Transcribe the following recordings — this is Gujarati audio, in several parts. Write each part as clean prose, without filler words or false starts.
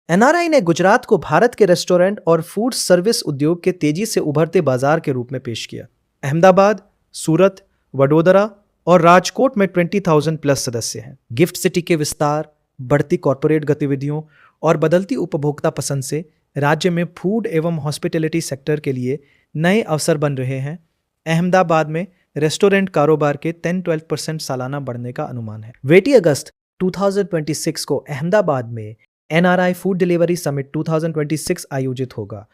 एनआरआई ने गुजरात को भारत के रेस्टोरेंट और फूड सर्विस उद्योग के तेजी से उभरते बाजार के रूप में पेश किया। अहमदाबाद, सूरत, वडोदरा और राजकोट में 20,000 प्लस सदस्य हैं। गिफ्ट सिटी के विस्तार, बढ़ती कॉरपोरेट गतिविधियों और बदलती उपभोक्ता पसंद से राज्य में फूड एवं हॉस्पिटैलिटी सेक्टर के लिए नए अवसर बन रहे हैं। अहमदाबाद में रेस्टोरेंट कारोबार के 10-12% सालाना बढ़ने का अनुमान है। 8 अगस्त 2026 को अहमदाबाद में एनआरआई फूड डिलीवरी समिट 2026 आयोजित होगा।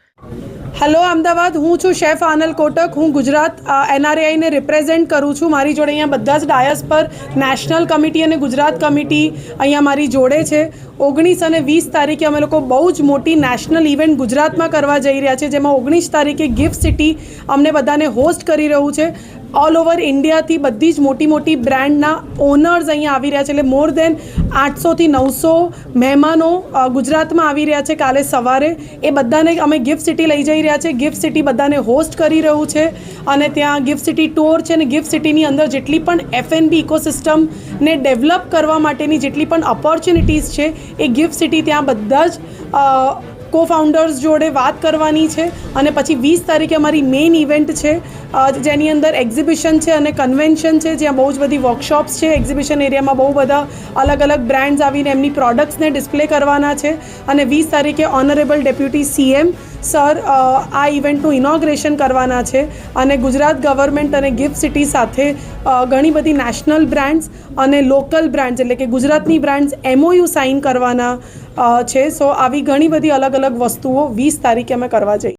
हेलो अमदावाद, हूँ छूँ शेफ आनल कोटक। हूँ गुजरात एनआरआई ने रिप्रेजेंट करूँ छूँ। मारी जोड़े अहींया बधा ज डायस पर नेशनल कमिटी और गुजरात कमिटी अहींया मारी जोड़े छे। 19 અને 20 તારીખે અમે લોકો બહુ જ મોટી નેશનલ ઇવેન્ટ ગુજરાતમાં કરવા જઈ રહ્યા છે, જેમાં 19 તારીખે ગિફ્ટ સિટી અમને બધાને હોસ્ટ કરી રહ્યું છે। ઓલ ઓવર ઇન્ડિયાથી બધી જ મોટી બ્રાન્ડના ઓનર્સ અહીંયા આવી રહ્યા છે, એટલે મોર દેન 800થી 900 મહેમાનો ગુજરાતમાં આવી રહ્યા છે કાલે સવારે। એ બધાને અમે ગિફ્ટ સિટી લઈ જઈ રહ્યા છે। ગિફ્ટ સિટી બધાને હોસ્ટ કરી રહ્યું છે અને ત્યાં ગિફ્ટ સિટી ટૂર છે અને ગિફ્ટ સિટીની અંદર જેટલી પણ એફએનબી ઇકોસિસ્ટમને ડેવલપ કરવા માટેની જેટલી પણ ઓપોર્ચ્યુનિટીઝ છે એ ગિફ્ટ સિટી ત્યાં બધા જ કો ફાઉન્ડર્સ જોડે વાત કરવાની છે। અને પછી 20 તારીખે અમારી મેઇન ઇવેન્ટ છે, જેની અંદર એક્ઝિબિશન છે અને કન્વેન્શન છે, જ્યાં બહુ જ બધી વર્કશોપ્સ છે। એક્ઝિબિશન એરિયામાં બહુ બધા અલગ અલગ બ્રાન્ડ્સ આવીને એમની પ્રોડક્ટ્સને ડિસ્પ્લે કરવાના છે। અને 20 તારીખે ઓનરેબલ ડેપ્યુટી સીએમ સર આ ઇવેન્ટનું ઇનોગ્રેશન કરવાના છે। અને ગુજરાત ગવર્મેન્ટ અને ગિફ્ટ સિટી સાથે ઘણી બધી નેશનલ બ્રાન્ડ્સ અને લોકલ બ્રાન્ડ્સ એટલે કે ગુજરાતની બ્રાન્ડ્સ એમઓયુ સાઇન કરવાના છે। સો આવી ઘણી બધી અલગ અલગ વસ્તુઓ 20 તારીખે અમે કરવા જઈએ।